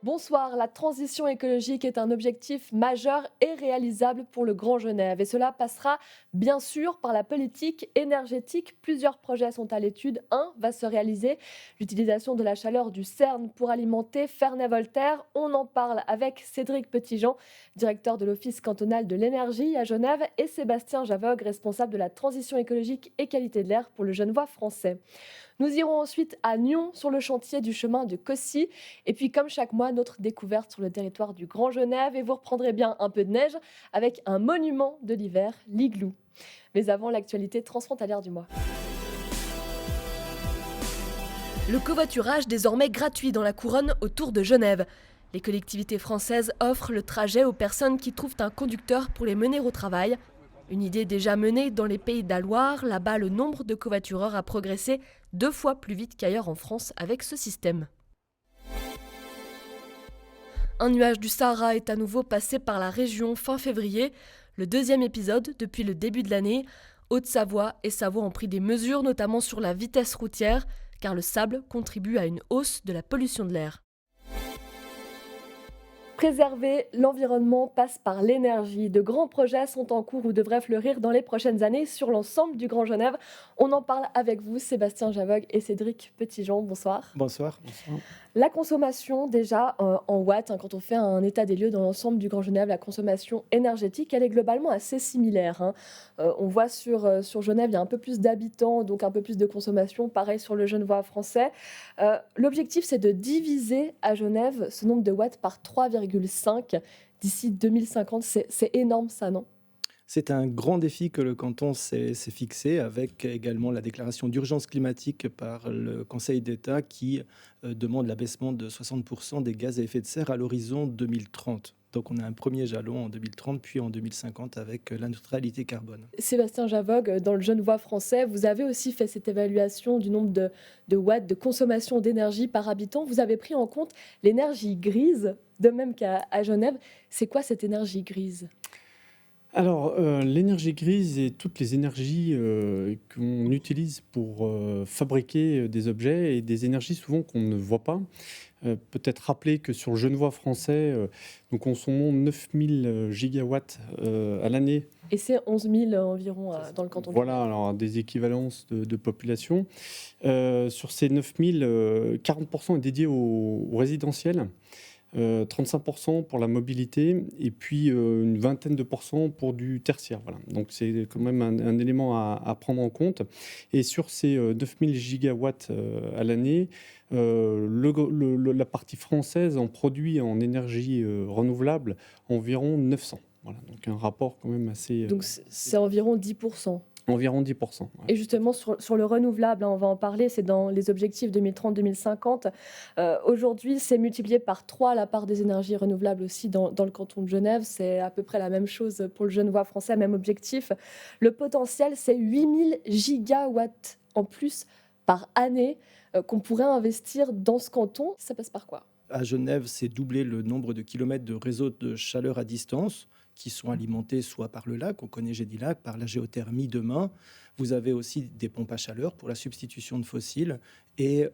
Bonsoir, la transition écologique est un objectif majeur et réalisable pour le Grand Genève. Et cela passera bien sûr par la politique énergétique. Plusieurs projets sont à l'étude. Un va se réaliser, l'utilisation de la chaleur du CERN pour alimenter Ferney-Voltaire. On en parle avec Cédric Petitjean, directeur de l'Office cantonal de l'énergie à Genève, et Sébastien Javogue, responsable de la transition écologique et qualité de l'air pour le Genevois français. Nous irons ensuite à Nyon sur le chantier du chemin de Cossy. Et puis, comme chaque mois, notre découverte sur le territoire du Grand Genève. Et vous reprendrez bien un peu de neige avec un monument de l'hiver, l'igloo. Mais avant, l'actualité transfrontalière du mois. Le covoiturage désormais gratuit dans la couronne autour de Genève. Les collectivités françaises offrent le trajet aux personnes qui trouvent un conducteur pour les mener au travail. Une idée déjà menée dans les Pays de la Loire. Là-bas, le nombre de covoitureurs a progressé 2 fois plus vite qu'ailleurs en France avec ce système. Un nuage du Sahara est à nouveau passé par la région fin février, le deuxième épisode depuis le début de l'année. Haute-Savoie et Savoie ont pris des mesures, notamment sur la vitesse routière, car le sable contribue à une hausse de la pollution de l'air. Préserver l'environnement passe par l'énergie. De grands projets sont en cours ou devraient fleurir dans les prochaines années sur l'ensemble du Grand Genève. On en parle avec vous, Sébastien Javogue et Cédric Petitjean. Bonsoir. Bonsoir. Bonsoir. La consommation, déjà en watts, quand on fait un état des lieux dans l'ensemble du Grand Genève, la consommation énergétique, elle est globalement assez similaire. On voit sur Genève, il y a un peu plus d'habitants, donc un peu plus de consommation. Pareil sur le Genevois français. L'objectif, c'est de diviser à Genève ce nombre de watts par 3,5 d'ici 2050. C'est énorme ça, non ? C'est un grand défi que le canton s'est fixé, avec également la déclaration d'urgence climatique par le Conseil d'État qui demande l'abaissement de 60% des gaz à effet de serre à l'horizon 2030. Donc on a un premier jalon en 2030, puis en 2050 avec la neutralité carbone. Sébastien Javogue, dans le Genevois français, vous avez aussi fait cette évaluation du nombre de watts de consommation d'énergie par habitant. Vous avez pris en compte l'énergie grise, de même qu'à Genève. C'est quoi cette énergie grise ? Alors, l'énergie grise et toutes les énergies qu'on utilise pour fabriquer des objets et des énergies souvent qu'on ne voit pas. Peut-être rappeler que sur le Genevois français, nous consommons 9000 gigawatts à l'année. Et c'est 11 000 environ dans le canton de Voilà, Genève. alors des équivalences de population. Sur ces 9000, 40% est dédié au résidentiel. 35% pour la mobilité et puis une vingtaine de pourcents pour du tertiaire. Voilà. Donc c'est quand même un élément à prendre en compte. Et sur ces 9000 gigawatts à l'année, la partie française en produit en énergie renouvelable environ 900. Voilà, donc un rapport quand même assez... Donc c'est environ 10%. Environ 10%. Ouais. Et justement, sur le renouvelable, on va en parler, c'est dans les objectifs 2030-2050. Aujourd'hui, c'est multiplié par 3 la part des énergies renouvelables aussi dans le canton de Genève. C'est à peu près la même chose pour le Genevois français, même objectif. Le potentiel, c'est 8000 gigawatts en plus par année qu'on pourrait investir dans ce canton. Ça passe par quoi ? À Genève, c'est doubler le nombre de kilomètres de réseaux de chaleur à distance qui sont alimentés soit par le lac, on connaît Gédilac, par la géothermie demain. Vous avez aussi des pompes à chaleur pour la substitution de fossiles et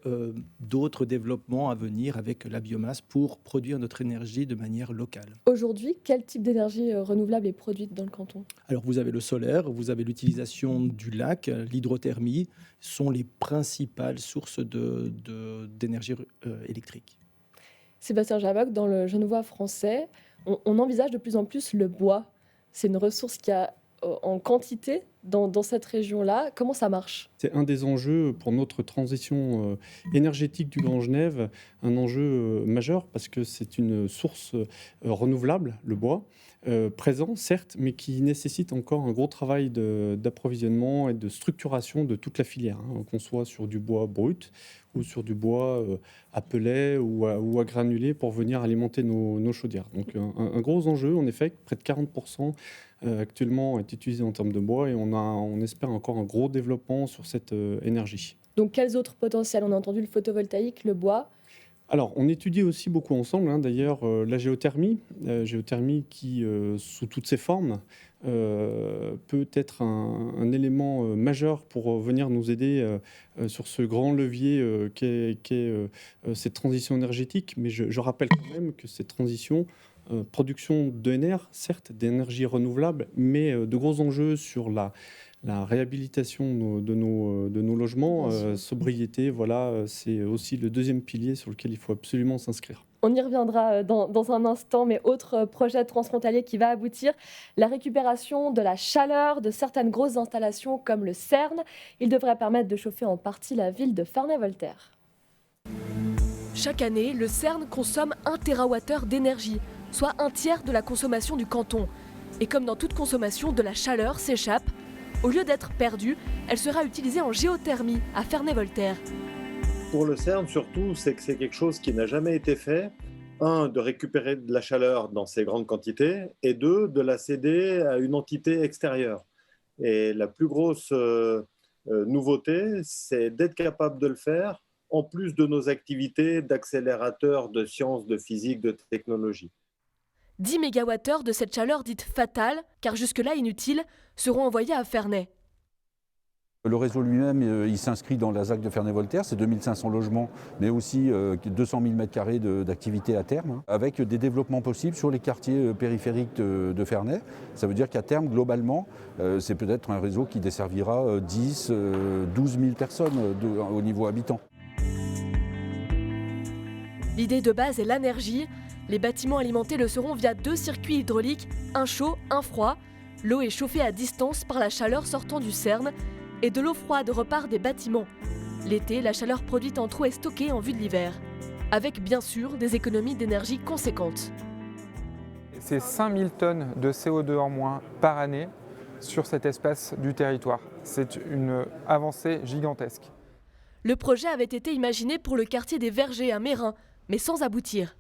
d'autres développements à venir avec la biomasse pour produire notre énergie de manière locale. Aujourd'hui, quel type d'énergie renouvelable est produite dans le canton ? Alors vous avez le solaire, vous avez l'utilisation du lac, l'hydrothermie sont les principales sources d'énergie électrique. Sébastien Javogue, dans le Genevois français, on envisage de plus en plus le bois. C'est une ressource qui a en quantité dans cette région-là. Comment ça marche ? C'est un des enjeux pour notre transition énergétique du Grand Genève, un enjeu majeur parce que c'est une source renouvelable, le bois, présent certes, mais qui nécessite encore un gros travail d'approvisionnement et de structuration de toute la filière, qu'on soit sur du bois brut ou sur du bois à pellets ou à granulés pour venir alimenter nos chaudières. Donc un gros enjeu, en effet, près de 40% actuellement est utilisé en termes de bois et on espère encore un gros développement sur cette énergie. Donc quels autres potentiels ? On a entendu le photovoltaïque, le bois. Alors, on étudie aussi beaucoup ensemble, d'ailleurs, la géothermie qui, sous toutes ses formes, peut être un élément majeur pour venir nous aider sur ce grand levier qu'est cette transition énergétique. Mais je rappelle quand même que cette transition, production d'ENR, certes, d'énergie renouvelable, mais de gros enjeux sur la réhabilitation de nos logements, sobriété, voilà, c'est aussi le deuxième pilier sur lequel il faut absolument s'inscrire. On y reviendra dans un instant, mais autre projet transfrontalier qui va aboutir, la récupération de la chaleur de certaines grosses installations comme le CERN. Il devrait permettre de chauffer en partie la ville de Ferney-Voltaire. Chaque année, le CERN consomme 1 TWh d'énergie, soit un tiers de la consommation du canton. Et comme dans toute consommation, de la chaleur s'échappe. Au lieu d'être perdue, elle sera utilisée en géothermie à Ferney-Voltaire. Pour le CERN, surtout, c'est que c'est quelque chose qui n'a jamais été fait. Un, de récupérer de la chaleur dans ces grandes quantités, et deux, de la céder à une entité extérieure. Et la plus grosse nouveauté, c'est d'être capable de le faire en plus de nos activités d'accélérateur de sciences, de physique, de technologie. 10 MWh de cette chaleur dite fatale, car jusque-là inutile, seront envoyés à Ferney. Le réseau lui-même, il s'inscrit dans la ZAC de Ferney-Voltaire, c'est 2500 logements, mais aussi 200 000 m² d'activité à terme, avec des développements possibles sur les quartiers périphériques de Ferney. Ça veut dire qu'à terme, globalement, c'est peut-être un réseau qui desservira 10, 12 000 personnes au niveau habitant. L'idée de base est l'énergie. Les bâtiments alimentés le seront via 2 circuits hydrauliques, un chaud, un froid. L'eau est chauffée à distance par la chaleur sortant du CERN et de l'eau froide repart des bâtiments. L'été, la chaleur produite en trop est stockée en vue de l'hiver, avec bien sûr des économies d'énergie conséquentes. C'est 5000 tonnes de CO2 en moins par année sur cet espace du territoire. C'est une avancée gigantesque. Le projet avait été imaginé pour le quartier des Vergers à Meyrin, mais sans aboutir.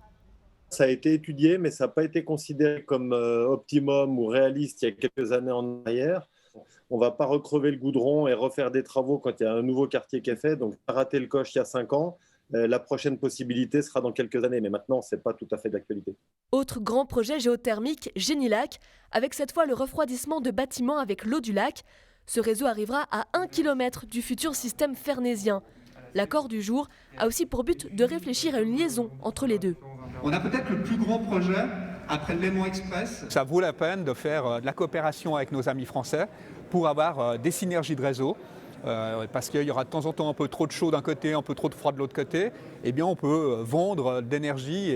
Ça a été étudié, mais ça n'a pas été considéré comme optimum ou réaliste il y a quelques années en arrière. On ne va pas recrever le goudron et refaire des travaux quand il y a un nouveau quartier qui est fait. Donc, on a raté le coche il y a 5 ans. La prochaine possibilité sera dans quelques années, mais maintenant, ce n'est pas tout à fait d'actualité. Autre grand projet géothermique, Génilac, avec cette fois le refroidissement de bâtiments avec l'eau du lac. Ce réseau arrivera à 1 km du futur système fernésien. L'accord du jour a aussi pour but de réfléchir à une liaison entre les deux. On a peut-être le plus gros projet après le Léman Express. Ça vaut la peine de faire de la coopération avec nos amis français pour avoir des synergies de réseau. Parce qu'il y aura de temps en temps un peu trop de chaud d'un côté, un peu trop de froid de l'autre côté. Eh bien, on peut vendre de l'énergie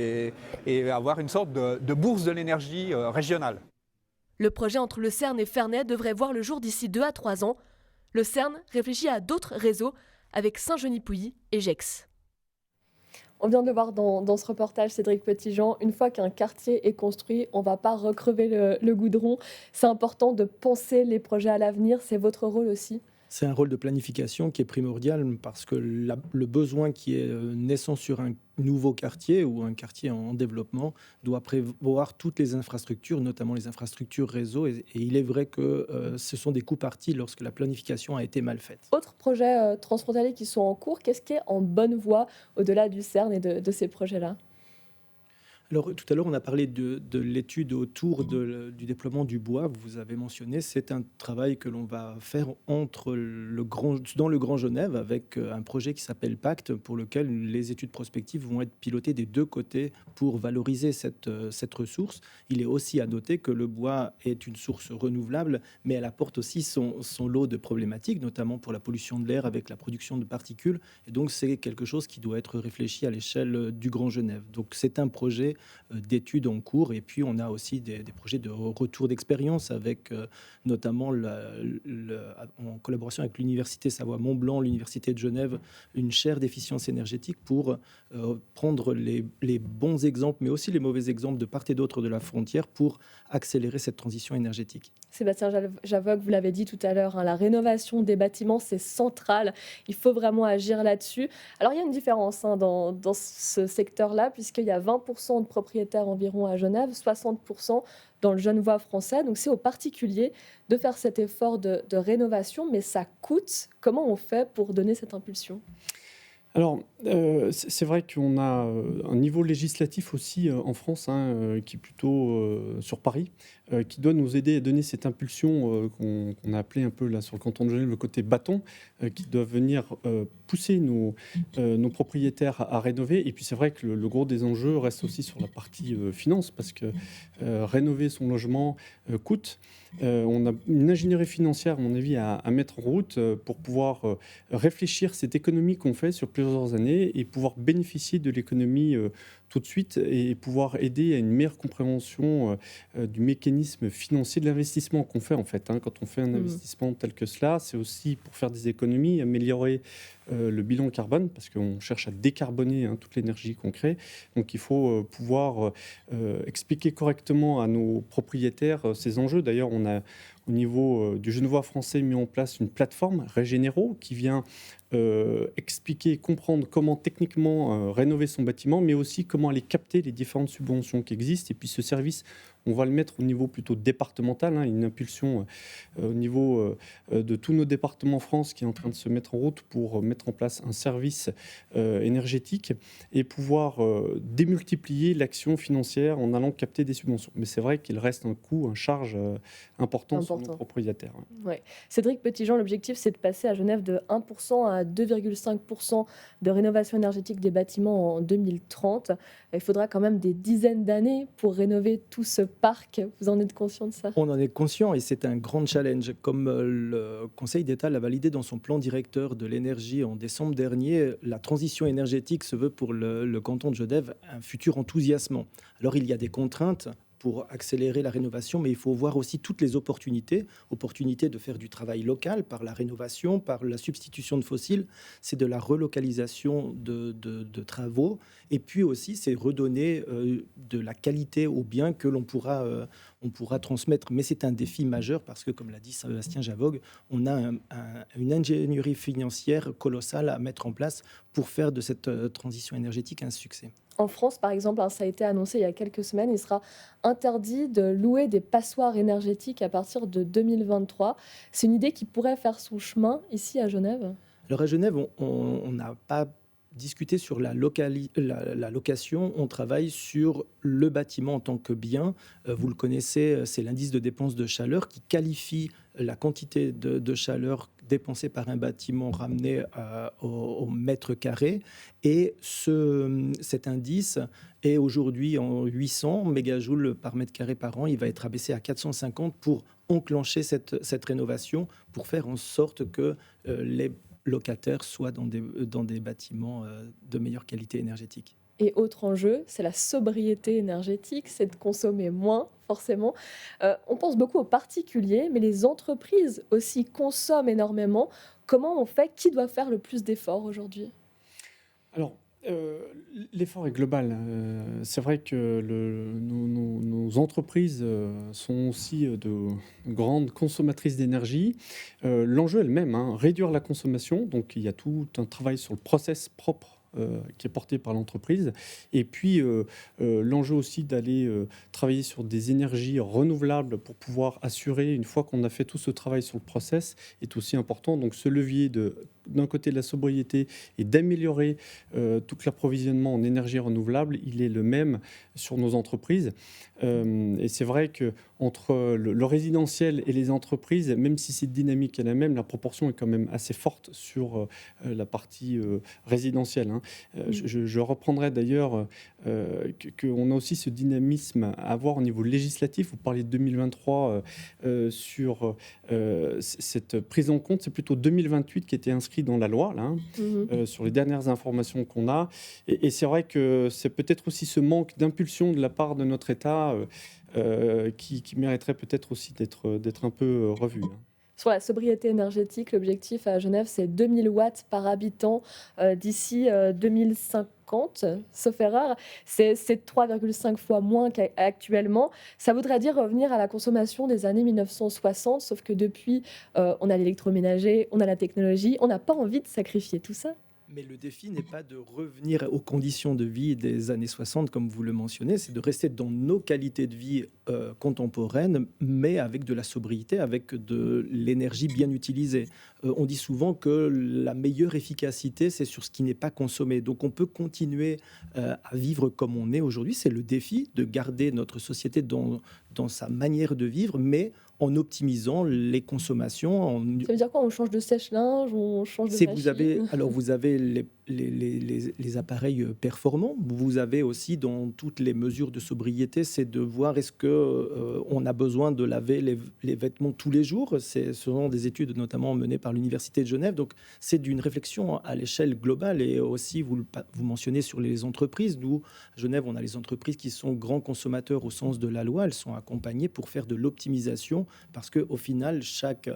et avoir une sorte de bourse de l'énergie régionale. Le projet entre le CERN et Ferney devrait voir le jour d'ici 2 à 3 ans. Le CERN réfléchit à d'autres réseaux avec Saint-Genis-Pouilly et Gex. On vient de le voir dans ce reportage, Cédric Petitjean, une fois qu'un quartier est construit, on ne va pas recrever le goudron. C'est important de penser les projets à l'avenir, c'est votre rôle aussi. C'est un rôle de planification qui est primordial parce que le besoin qui est naissant sur un nouveau quartier ou un quartier en développement doit prévoir toutes les infrastructures, notamment les infrastructures réseau. Et il est vrai que ce sont des coups partis lorsque la planification a été mal faite. Autres projets transfrontaliers qui sont en cours, qu'est-ce qui est en bonne voie au-delà du CERN et de ces projets-là ? Alors, tout à l'heure, on a parlé de l'étude autour du déploiement du bois. Vous avez mentionné, c'est un travail que l'on va faire dans le Grand Genève avec un projet qui s'appelle Pacte, pour lequel les études prospectives vont être pilotées des deux côtés pour valoriser cette ressource. Il est aussi à noter que le bois est une source renouvelable, mais elle apporte aussi son lot de problématiques, notamment pour la pollution de l'air avec la production de particules. Et donc, c'est quelque chose qui doit être réfléchi à l'échelle du Grand Genève. Donc, c'est un projet d'études en cours, et puis on a aussi des projets de retour d'expérience avec notamment en collaboration avec l'Université Savoie-Mont-Blanc, l'Université de Genève, une chaire d'efficience énergétique pour prendre les bons exemples, mais aussi les mauvais exemples de part et d'autre de la frontière pour accélérer cette transition énergétique. Sébastien Javoc, vous l'avez dit tout à l'heure, la rénovation des bâtiments, c'est central. Il faut vraiment agir là-dessus. Alors, il y a une différence dans ce secteur-là, puisqu'il y a 20% de propriétaires environ à Genève, 60% dans le Genevois français. Donc, c'est aux particuliers de faire cet effort de rénovation, mais ça coûte. Comment on fait pour donner cette impulsion ? Alors, c'est vrai qu'on a un niveau législatif aussi en France, hein, qui est plutôt sur Paris, qui doit nous aider à donner cette impulsion qu'on a appelée un peu là sur le canton de Genève le côté bâton, qui doit venir pousser nos propriétaires à rénover. Et puis c'est vrai que le gros des enjeux reste aussi sur la partie finance, parce que rénover son logement coûte. On a une ingénierie financière, à mon avis, à mettre en route pour pouvoir réfléchir cette économie qu'on fait sur plusieurs années et pouvoir bénéficier de l'économie tout de suite et pouvoir aider à une meilleure compréhension du mécanisme financier de l'investissement qu'on fait en fait. Hein. Quand on fait un investissement tel que cela, c'est aussi pour faire des économies, améliorer le bilan carbone, parce qu'on cherche à décarboner toute l'énergie qu'on crée. Donc il faut pouvoir expliquer correctement à nos propriétaires ces enjeux. D'ailleurs, on a au niveau du Genevois français mis en place une plateforme Régénéraux qui vient expliquer, comprendre comment techniquement rénover son bâtiment, mais aussi comment aller capter les différentes subventions qui existent. Et puis ce service, on va le mettre au niveau plutôt départemental, hein, une impulsion au niveau de tous nos départements en France qui est en train de se mettre en route pour mettre en place un service énergétique et pouvoir démultiplier l'action financière en allant capter des subventions. Mais c'est vrai qu'il reste un coût, une charge important sur nos propriétaires. Ouais. Cédric Petitjean, l'objectif, c'est de passer à Genève de 1% à 2,5% de rénovation énergétique des bâtiments en 2030. Il faudra quand même des dizaines d'années pour rénover tout ce parc. Vous en êtes conscient de ça ? On en est conscient et c'est un grand challenge. Comme le Conseil d'État l'a validé dans son plan directeur de l'énergie en décembre dernier, la transition énergétique se veut pour le canton de Genève un futur enthousiasmant. Alors il y a des contraintes pour accélérer la rénovation, mais il faut voir aussi toutes les opportunités de faire du travail local par la rénovation, par la substitution de fossiles, c'est de la relocalisation de travaux, et puis aussi c'est redonner de la qualité aux biens que on pourra transmettre. Mais c'est un défi majeur parce que, comme l'a dit Sébastien Javogue, on a une ingénierie financière colossale à mettre en place pour faire de cette transition énergétique un succès. En France, par exemple, ça a été annoncé il y a quelques semaines, il sera interdit de louer des passoires énergétiques à partir de 2023. C'est une idée qui pourrait faire son chemin ici à Genève ? Alors à Genève, on n'a pas discuté sur la location, on travaille sur le bâtiment en tant que bien. Vous le connaissez, c'est l'indice de dépenses de chaleur qui qualifie la quantité de chaleur dépensée par un bâtiment ramené au mètre carré. Et cet indice est aujourd'hui en 800 mégajoules par mètre carré par an. Il va être abaissé à 450 pour enclencher cette rénovation, pour faire en sorte que les locataires soient dans des bâtiments de meilleure qualité énergétique. Et autre enjeu, c'est la sobriété énergétique, c'est de consommer moins, forcément. On pense beaucoup aux particuliers, mais les entreprises aussi consomment énormément. Comment on fait ? Qui doit faire le plus d'efforts aujourd'hui ? Alors, l'effort est global. C'est vrai que nos entreprises sont aussi de grandes consommatrices d'énergie. L'enjeu est le même, hein, réduire la consommation. Donc, il y a tout un travail sur le process propre qui est porté par l'entreprise. Et puis, l'enjeu aussi d'aller travailler sur des énergies renouvelables pour pouvoir assurer, une fois qu'on a fait tout ce travail sur le process, est aussi important. Donc, ce levier d'un côté de la sobriété et d'améliorer tout l'approvisionnement en énergie renouvelable, il est le même sur nos entreprises. Et c'est vrai qu'entre le résidentiel et les entreprises, même si cette dynamique est la même, la proportion est quand même assez forte sur la partie résidentielle. Hein. Je reprendrai d'ailleurs qu'on a aussi ce dynamisme à avoir au niveau législatif. Vous parlez de 2023 sur cette prise en compte. C'est plutôt 2028 qui était inscrit dans la loi, là, sur les dernières informations qu'on a. Et c'est vrai que c'est peut-être aussi ce manque d'impulsion de la part de notre État qui mériterait peut-être aussi d'être un peu revu. Sur la sobriété énergétique, l'objectif à Genève, c'est 2000 watts par habitant d'ici 2050, sauf erreur. C'est 3,5 fois moins qu'actuellement. Ça voudrait dire revenir à la consommation des années 1960, sauf que depuis, on a l'électroménager, on a la technologie. On n'a pas envie de sacrifier tout ça. Mais le défi n'est pas de revenir aux conditions de vie des années 60, comme vous le mentionnez, c'est de rester dans nos qualités de vie contemporaines, mais avec de la sobriété, avec de l'énergie bien utilisée. On dit souvent que la meilleure efficacité, c'est sur ce qui n'est pas consommé. Donc on peut continuer à vivre comme on est aujourd'hui. C'est le défi de garder notre société dans sa manière de vivre, mais en optimisant les consommations. Ça veut dire quoi? On change de sèche-linge, on change de machine? Vous avez les appareils performants. Vous avez aussi dans toutes les mesures de sobriété, c'est de voir est-ce qu'on a besoin de laver les vêtements tous les jours. Ce sont des études notamment menées par l'Université de Genève. Donc c'est d'une réflexion à l'échelle globale. Et aussi, vous mentionnez sur les entreprises. Nous, à Genève, on a les entreprises qui sont grands consommateurs au sens de la loi. Elles sont accompagnées pour faire de l'optimisation parce qu'au final, chaque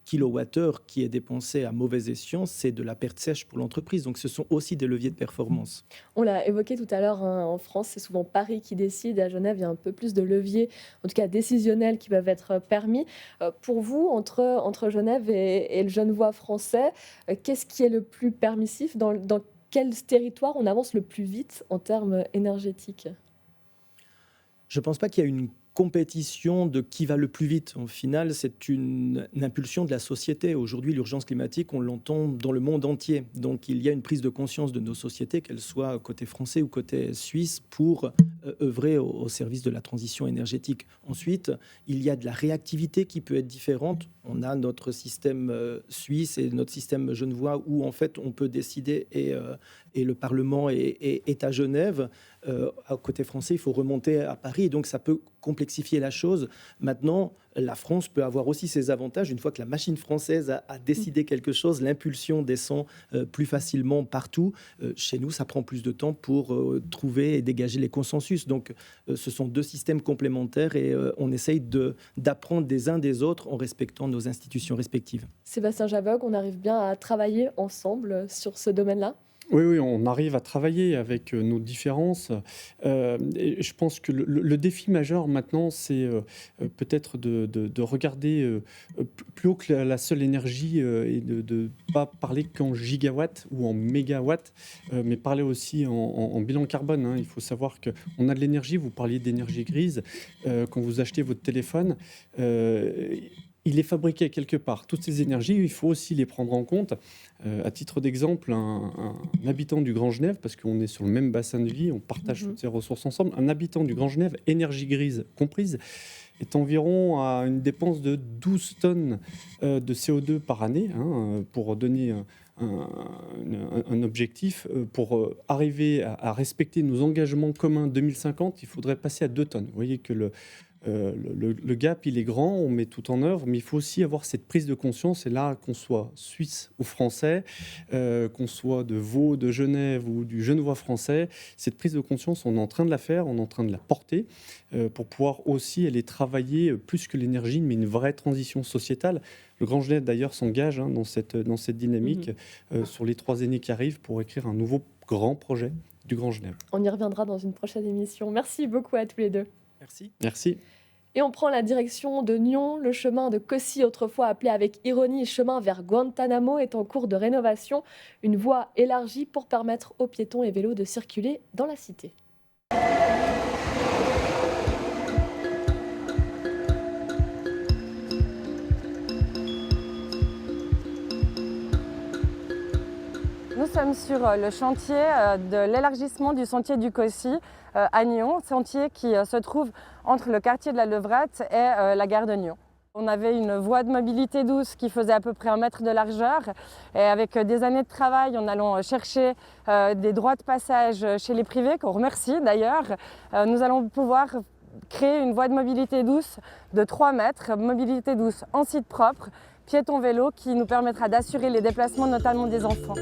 kilowattheure qui est dépensé à mauvais escient, c'est de la perte sèche pour l'entreprise. Donc ce sont aussi des leviers de performance. On l'a évoqué tout à l'heure, hein, en France, c'est souvent Paris qui décide. À Genève, il y a un peu plus de leviers, en tout cas décisionnels, qui peuvent être permis. Pour vous, entre Genève et le Genevois français, qu'est-ce qui est le plus permissif? Dans quel territoire on avance le plus vite en termes énergétiques? Je ne pense pas qu'il y a une compétition de qui va le plus vite. Au final, c'est une impulsion de la société. Aujourd'hui, l'urgence climatique, on l'entend dans le monde entier. Donc, il y a une prise de conscience de nos sociétés, qu'elles soient côté français ou côté suisse, pour œuvrer au service de la transition énergétique. Ensuite, il y a de la réactivité qui peut être différente. On a notre système suisse et notre système genevois où, en fait, on peut décider et le Parlement est à Genève. À côté français, il faut remonter à Paris. Donc, ça peut complexifier la chose. Maintenant, la France peut avoir aussi ses avantages. Une fois que la machine française a décidé quelque chose, l'impulsion descend plus facilement partout. Chez nous, ça prend plus de temps pour trouver et dégager les consensus. Donc, ce sont deux systèmes complémentaires et on essaye d'apprendre des uns des autres en respectant nos institutions respectives. Sébastien Javoc, on arrive bien à travailler ensemble sur ce domaine-là? Oui, on arrive à travailler avec nos différences. Et je pense que le défi majeur maintenant, c'est peut-être de regarder plus haut que la seule énergie et de ne pas parler qu'en gigawatts ou en mégawatts, mais parler aussi en bilan carbone. Hein. Il faut savoir qu'on a de l'énergie, vous parliez d'énergie grise, quand vous achetez votre téléphone. Il est fabriqué quelque part. Toutes ces énergies, il faut aussi les prendre en compte. À titre d'exemple, un habitant du Grand Genève, parce qu'on est sur le même bassin de vie, on partage toutes ces ressources ensemble, un habitant du Grand Genève, énergie grise comprise, est environ à une dépense de 12 tonnes de CO2 par année, hein, pour donner un objectif. Pour arriver à respecter nos engagements communs 2050, il faudrait passer à 2 tonnes. Vous voyez que le gap, il est grand, on met tout en œuvre, mais il faut aussi avoir cette prise de conscience. Et là, qu'on soit suisse ou français, qu'on soit de Vaud, de Genève ou du Genevois français, cette prise de conscience, on est en train de la faire, on est en train de la porter pour pouvoir aussi aller travailler plus que l'énergie, mais une vraie transition sociétale. Le Grand Genève, d'ailleurs, s'engage dans cette dynamique sur les 3 années qui arrivent pour écrire un nouveau grand projet du Grand Genève. On y reviendra dans une prochaine émission. Merci beaucoup à tous les deux. Merci. Et on prend la direction de Nyon. Le chemin de Cossy, autrefois appelé avec ironie chemin vers Guantanamo, est en cours de rénovation. Une voie élargie pour permettre aux piétons et vélos de circuler dans la cité. Nous sommes sur le chantier de l'élargissement du sentier du Cossy à Nyon, sentier qui se trouve entre le quartier de la Levrette et la gare de Nyon. On avait une voie de mobilité douce qui faisait à peu près 1 mètre de largeur et avec des années de travail en allant chercher des droits de passage chez les privés, qu'on remercie d'ailleurs, nous allons pouvoir créer une voie de mobilité douce de 3 mètres, mobilité douce en site propre, piéton-vélo, qui nous permettra d'assurer les déplacements notamment des enfants.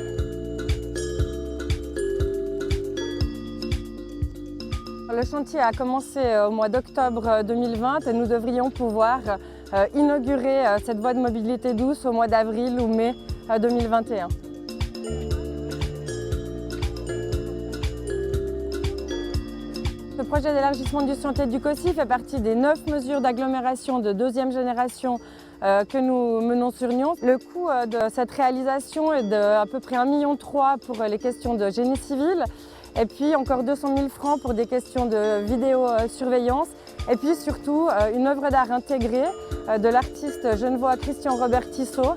Le chantier a commencé au mois d'octobre 2020 et nous devrions pouvoir inaugurer cette voie de mobilité douce au mois d'avril ou mai 2021. Ce projet d'élargissement du sentier du Cossy fait partie des 9 mesures d'agglomération de 2e génération que nous menons sur Nyon. Le coût de cette réalisation est d'à peu près 1,3 million pour les questions de génie civil et puis encore 200 000 francs pour des questions de vidéosurveillance et puis surtout une œuvre d'art intégrée de l'artiste genevois Christian Robert Tissot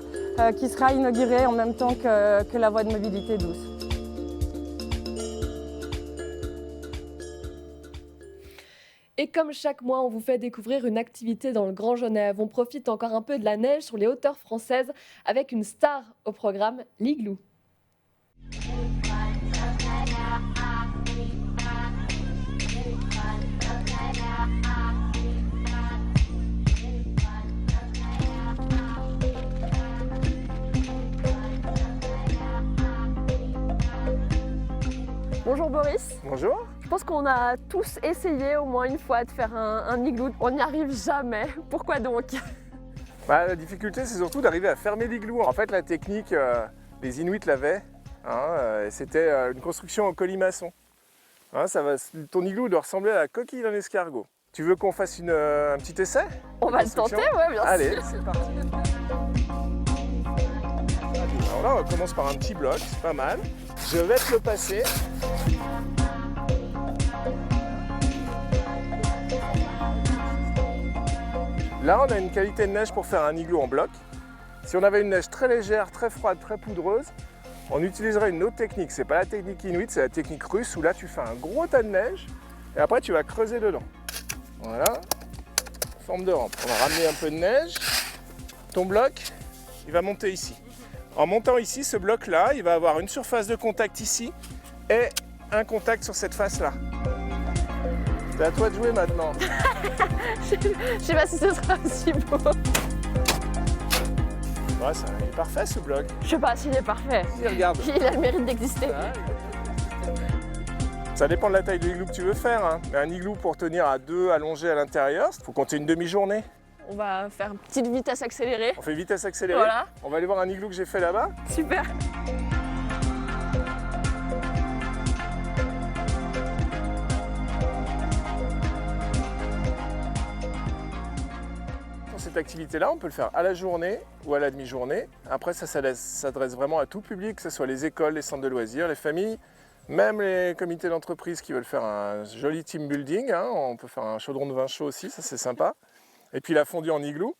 qui sera inaugurée en même temps que la voie de mobilité douce. Et comme chaque mois, on vous fait découvrir une activité dans le Grand Genève. On profite encore un peu de la neige sur les hauteurs françaises avec une star au programme, l'igloo. Bonjour Boris. Bonjour. Je pense qu'on a tous essayé au moins une fois de faire un igloo. On n'y arrive jamais. Pourquoi donc? La difficulté, c'est surtout d'arriver à fermer l'igloo. En fait, la technique, les Inuits l'avaient. C'était une construction en colimaçon. Ton igloo doit ressembler à la coquille d'un escargot. Tu veux qu'on fasse un petit essai? On va le tenter, ouais, bien sûr. Allez, c'est parti. Alors là, on commence par un petit bloc, c'est pas mal. Je vais te le passer. Là, on a une qualité de neige pour faire un igloo en bloc. Si on avait une neige très légère, très froide, très poudreuse, on utiliserait une autre technique. C'est pas la technique inuite, c'est la technique russe où là, tu fais un gros tas de neige et après, tu vas creuser dedans. Voilà, forme de rampe. On va ramener un peu de neige. Ton bloc, il va monter ici. En montant ici, ce bloc-là, il va avoir une surface de contact ici et un contact sur cette face-là. C'est à toi de jouer maintenant. Je sais pas si ce sera aussi beau. Ouais, il est parfait ce bloc. Je sais pas s'il est parfait. Si, regarde. Il a le mérite d'exister. Ça dépend de la taille de l'igloo que tu veux faire. Hein. Mais un igloo pour tenir à deux allongé à l'intérieur, il faut compter une demi-journée. On va faire une petite vitesse accélérée. On fait vitesse accélérée. Voilà. On va aller voir un igloo que j'ai fait là-bas. Super. Cette activité-là, on peut le faire à la journée ou à la demi-journée. Après, ça s'adresse vraiment à tout public, que ce soit les écoles, les centres de loisirs, les familles, même les comités d'entreprise qui veulent faire un joli team building. Hein. On peut faire un chaudron de vin chaud aussi, ça c'est sympa. Et puis la fondue en igloo.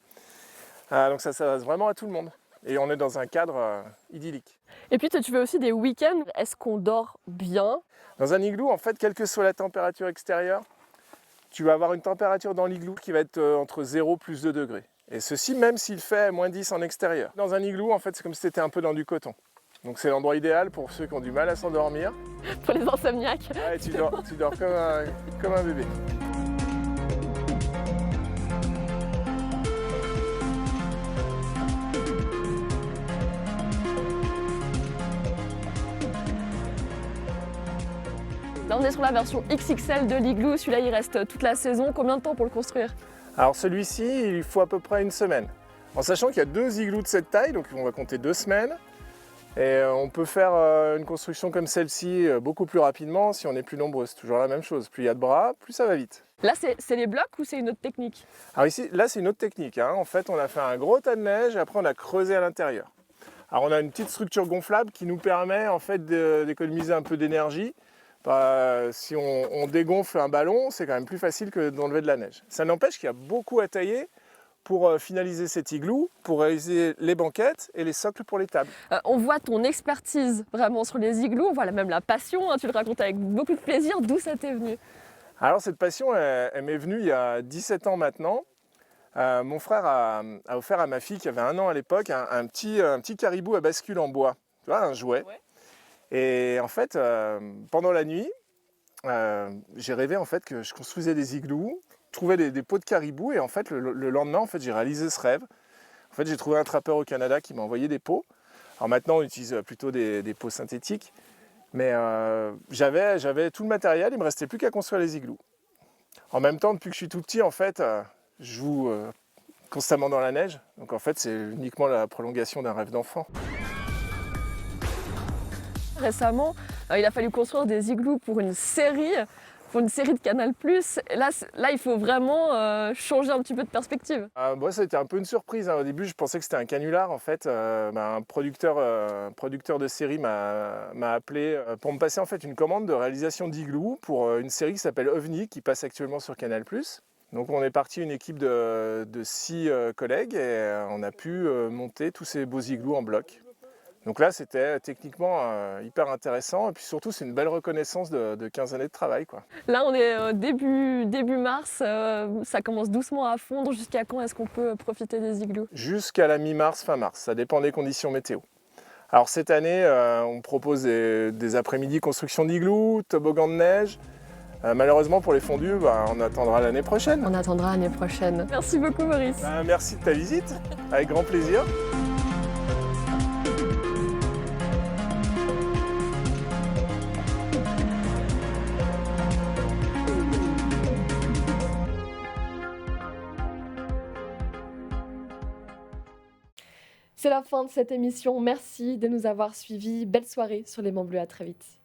Donc ça s'adresse vraiment à tout le monde. Et on est dans un cadre idyllique. Et puis tu fais aussi des week-ends. Est-ce qu'on dort bien? Dans un igloo, en fait, quelle que soit la température extérieure, tu vas avoir une température dans l'igloo qui va être entre 0 plus 2 degrés. Et ceci même s'il fait moins 10 en extérieur. Dans un igloo, en fait, c'est comme si tu étais un peu dans du coton. Donc c'est l'endroit idéal pour ceux qui ont du mal à s'endormir. Pour les insomniaques. Ouais, tu dors comme un bébé. Là, on est sur la version XXL de l'igloo. Celui-là, il reste toute la saison. Combien de temps pour le construire? Alors celui-ci, il faut à peu près une semaine. En sachant qu'il y a 2 igloos de cette taille, donc on va compter 2 semaines. Et on peut faire une construction comme celle-ci beaucoup plus rapidement si on est plus nombreux. C'est toujours la même chose. Plus il y a de bras, plus ça va vite. Là, c'est les blocs ou c'est une autre technique? Alors ici, là, c'est une autre technique. Hein. En fait, on a fait un gros tas de neige et après, on a creusé à l'intérieur. Alors on a une petite structure gonflable qui nous permet en fait d'économiser un peu d'énergie. Si on dégonfle un ballon, c'est quand même plus facile que d'enlever de la neige. Ça n'empêche qu'il y a beaucoup à tailler pour finaliser cet igloo, pour réaliser les banquettes et les socles pour les tables. On voit ton expertise vraiment sur les igloos, on voit même la passion, hein, tu le racontes avec beaucoup de plaisir. D'où ça t'est venu? Alors cette passion, elle m'est venue il y a 17 ans maintenant. Mon frère a offert à ma fille, qui avait 1 an à l'époque, un petit caribou à bascule en bois, tu vois, un jouet. Ouais. Et en fait, pendant la nuit, j'ai rêvé en fait que je construisais des igloos, trouvais des pots de caribou et en fait le lendemain, en fait, j'ai réalisé ce rêve. En fait, j'ai trouvé un trappeur au Canada qui m'a envoyé des pots. Alors maintenant, on utilise plutôt des pots synthétiques, mais j'avais tout le matériel, il ne me restait plus qu'à construire les igloos. En même temps, depuis que je suis tout petit, en fait, je joue constamment dans la neige. Donc en fait, c'est uniquement la prolongation d'un rêve d'enfant. Récemment, il a fallu construire des igloos pour une série. pour une série de Canal+. Là, il faut vraiment changer un petit peu de perspective. Moi, ça a été un peu une surprise. Au début, je pensais que c'était un canular. En fait, un producteur de série m'a appelé pour me passer en fait une commande de réalisation d'igloo pour une série qui s'appelle OVNI, qui passe actuellement sur Canal+. Donc on est parti une équipe de 6 collègues et on a pu monter tous ces beaux igloos en bloc. Donc là, c'était techniquement hyper intéressant et puis surtout, c'est une belle reconnaissance de 15 années de travail, quoi. Là, on est début mars, ça commence doucement à fondre. Jusqu'à quand est-ce qu'on peut profiter des igloos? Jusqu'à la mi-mars, fin mars, ça dépend des conditions météo. Alors cette année, on propose des après-midi construction d'igloo, toboggan de neige. Malheureusement pour les fondus, on attendra l'année prochaine. On attendra l'année prochaine. Merci beaucoup Maurice. Merci de ta visite, avec grand plaisir. C'est la fin de cette émission. Merci de nous avoir suivis. Belle soirée sur Les Bancs Bleus. À très vite.